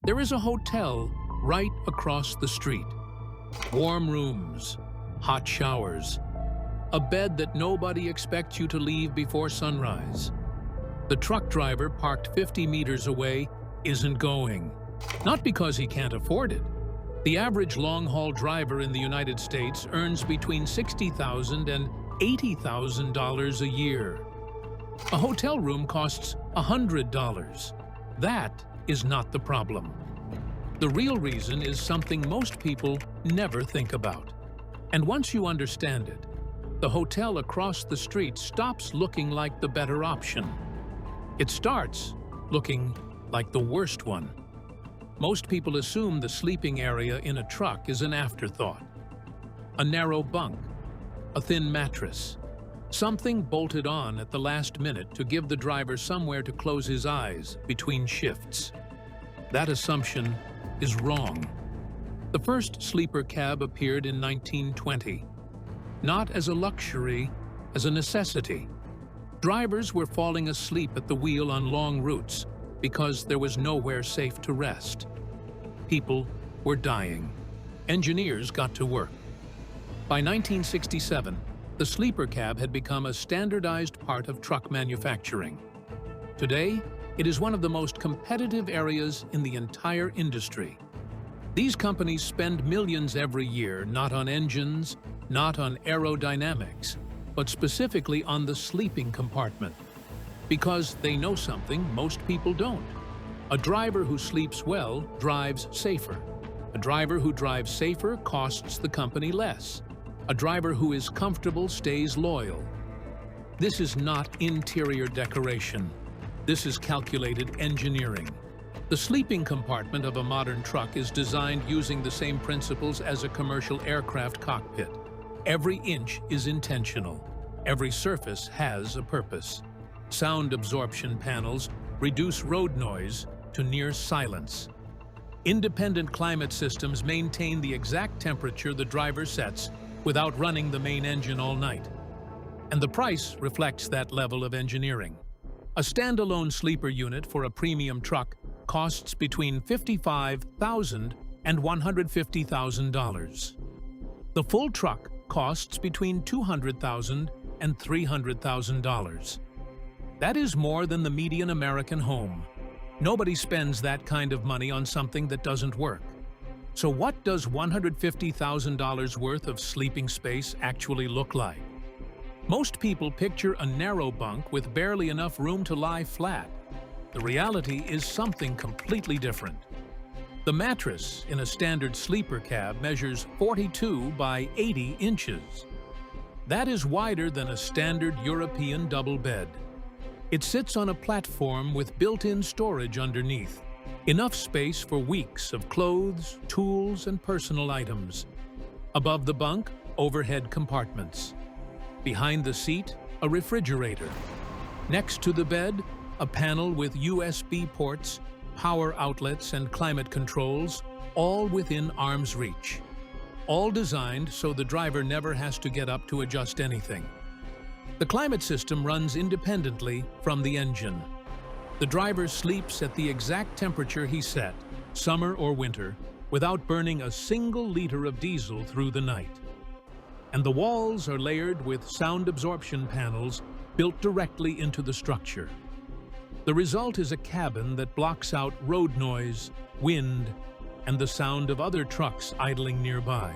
There is a hotel right across the street. Warm rooms, hot showers, a bed that nobody expects you to leave before sunrise. The truck driver parked 50 meters away isn't going. Not because he can't afford it. The average long-haul driver in the United States earns between $60,000 and $80,000 a year. A hotel room costs $100. That is not the problem. The real reason is something most people never think about. And once you understand it, the hotel across the street stops looking like the better option. It starts looking like the worst one. Most people assume the sleeping area in a truck is an afterthought. A narrow bunk, a thin mattress, something bolted on at the last minute to give the driver somewhere to close his eyes between shifts. That assumption is wrong. The first sleeper cab appeared in 1920, not as a luxury, as a necessity. Drivers were falling asleep at the wheel on long routes because there was nowhere safe to rest. People were dying. Engineers got to work. By 1967, the sleeper cab had become a standardized part of truck manufacturing. Today, it is one of the most competitive areas in the entire industry. These companies spend millions every year not on engines, not on aerodynamics, but specifically on the sleeping compartment. Because they know something most people don't. A driver who sleeps well drives safer. A driver who drives safer costs the company less. A driver who is comfortable stays loyal. This is not interior decoration. This is calculated engineering. The sleeping compartment of a modern truck is designed using the same principles as a commercial aircraft cockpit. Every inch is intentional. Every surface has a purpose. Sound absorption panels reduce road noise to near silence. Independent climate systems maintain the exact temperature the driver sets without running the main engine all night. And the price reflects that level of engineering. A standalone sleeper unit for a premium truck costs between $55,000 and $150,000. The full truck costs between $200,000 and $300,000. That is more than the median American home. Nobody spends that kind of money on something that doesn't work. So what does $150,000 worth of sleeping space actually look like? Most people picture a narrow bunk with barely enough room to lie flat. The reality is something completely different. The mattress in a standard sleeper cab measures 42 by 80 inches. That is wider than a standard European double bed. It sits on a platform with built-in storage underneath. Enough space for weeks of clothes, tools, and personal items. Above the bunk, overhead compartments. Behind the seat, a refrigerator. Next to the bed, a panel with USB ports, power outlets, and climate controls, all within arm's reach. All designed so the driver never has to get up to adjust anything. The climate system runs independently from the engine. The driver sleeps at the exact temperature he set, summer or winter, without burning a single liter of diesel through the night. And the walls are layered with sound absorption panels built directly into the structure. The result is a cabin that blocks out road noise, wind, and the sound of other trucks idling nearby.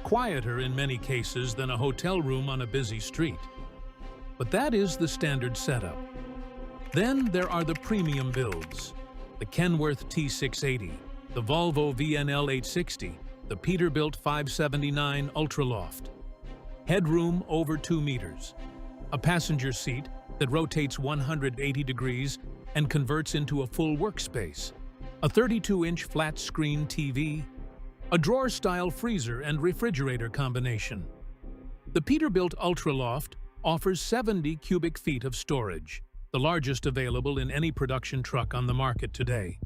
Quieter in many cases than a hotel room on a busy street. But that is the standard setup. Then there are the premium builds. The Kenworth T680, the Volvo VNL 860, the Peterbilt 579 Ultraloft. Headroom over 2 meters. A passenger seat that rotates 180 degrees and converts into a full workspace. A 32-inch flat-screen TV. A drawer-style freezer and refrigerator combination. The Peterbilt Ultraloft offers 70 cubic feet of storage, the largest available in any production truck on the market today.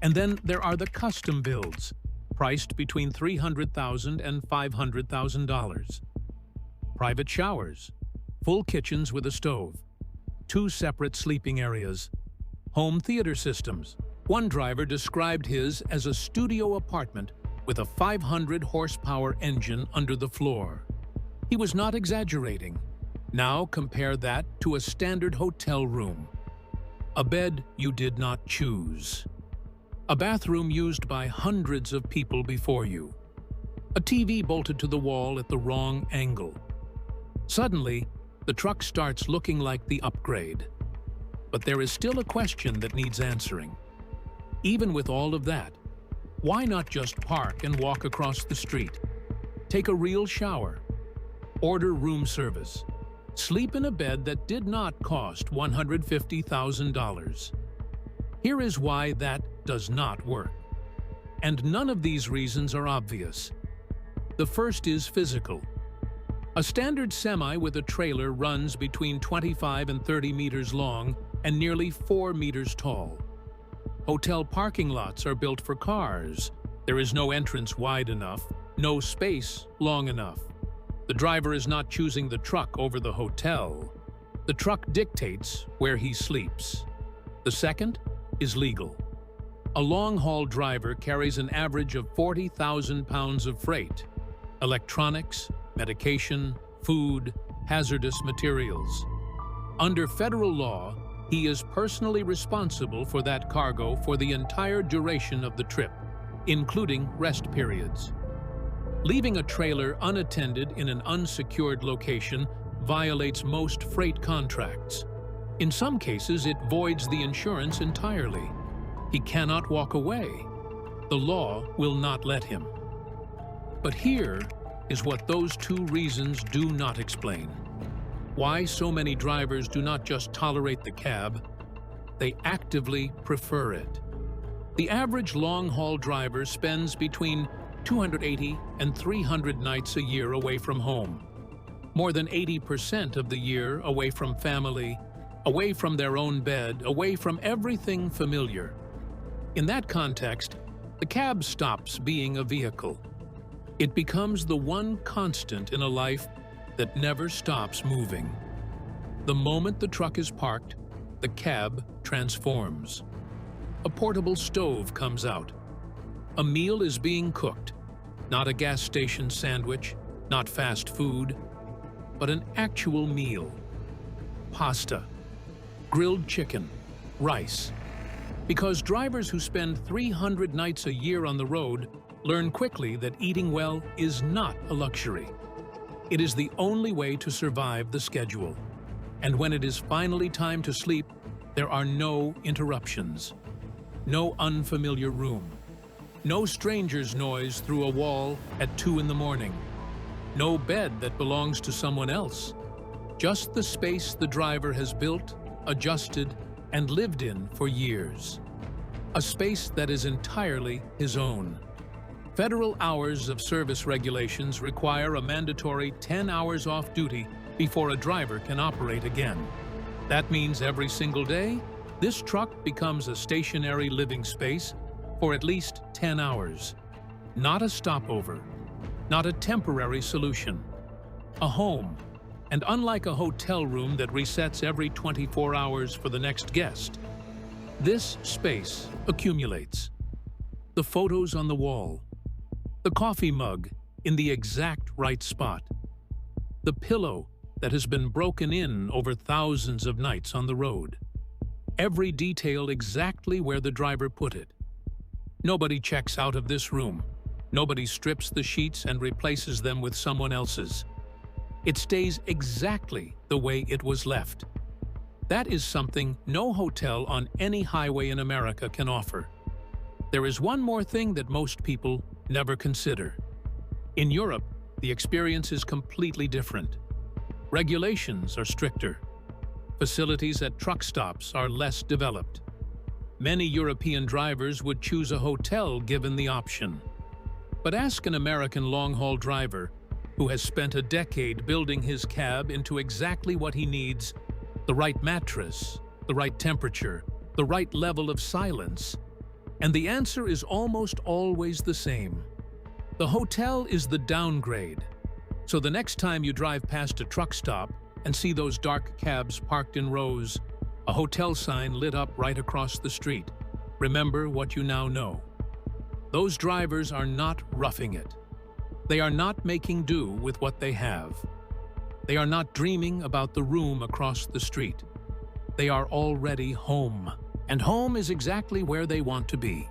And then there are the custom builds, priced between $300,000 and $500,000. Private showers, full kitchens with a stove, 2 separate sleeping areas, home theater systems, One driver described his as a studio apartment with a 500-horsepower engine under the floor. He was not exaggerating. Now compare that to a standard hotel room. A bed you did not choose. A bathroom used by hundreds of people before you. A TV bolted to the wall at the wrong angle. Suddenly, the truck starts looking like the upgrade. But there is still a question that needs answering. Even with all of that, why not just park and walk across the street? Take a real shower. Order room service. Sleep in a bed that did not cost $150,000. Here is why that does not work. And none of these reasons are obvious. The first is physical. A standard semi with a trailer runs between 25 and 30 meters long and nearly 4 meters tall. Hotel parking lots are built for cars. There is no entrance wide enough, no space long enough. The driver is not choosing the truck over the hotel. The truck dictates where he sleeps. The second is legal. A long-haul driver carries an average of 40,000 pounds of freight: electronics, medication, food, hazardous materials. Under federal law, he is personally responsible for that cargo for the entire duration of the trip, including rest periods. Leaving a trailer unattended in an unsecured location violates most freight contracts. In some cases, it voids the insurance entirely. He cannot walk away. The law will not let him. But here is what those two reasons do not explain. Why so many drivers do not just tolerate the cab, they actively prefer it. The average long-haul driver spends between 280 and 300 nights a year away from home. More than 80% of the year away from family, away from their own bed, away from everything familiar. In that context, the cab stops being a vehicle. It becomes the one constant in a life that never stops moving. The moment the truck is parked, the cab transforms. A portable stove comes out. A meal is being cooked. Not a gas station sandwich, not fast food, but an actual meal. Pasta, grilled chicken, rice. Because drivers who spend 300 nights a year on the road learn quickly that eating well is not a luxury. It is the only way to survive the schedule. And when it is finally time to sleep, there are no interruptions. No unfamiliar room. No stranger's noise through a wall at 2 in the morning. No bed that belongs to someone else. Just the space the driver has built, adjusted, and lived in for years. A space that is entirely his own. Federal hours of service regulations require a mandatory 10 hours off duty before a driver can operate again. That means every single day, this truck becomes a stationary living space for at least 10 hours. Not a stopover, not a temporary solution. A home, and unlike a hotel room that resets every 24 hours for the next guest, this space accumulates. The photos on the wall, the coffee mug in the exact right spot, the pillow that has been broken in over thousands of nights on the road. Every detail exactly where the driver put it. Nobody checks out of this room. Nobody strips the sheets and replaces them with someone else's. It stays exactly the way it was left. That is something no hotel on any highway in America can offer. There is one more thing that most people never consider. In Europe, the experience is completely different. Regulations are stricter. Facilities at truck stops are less developed. Many European drivers would choose a hotel given the option. But ask an American long-haul driver who has spent a decade building his cab into exactly what he needs: the right mattress, the right temperature, the right level of silence. And the answer is almost always the same. The hotel is the downgrade. So the next time you drive past a truck stop and see those dark cabs parked in rows, a hotel sign lit up right across the street, Remember what you now know. Those drivers are not roughing it. They are not making do with what they have. They are not dreaming about the room across the street. They are already home, and home is exactly where they want to be.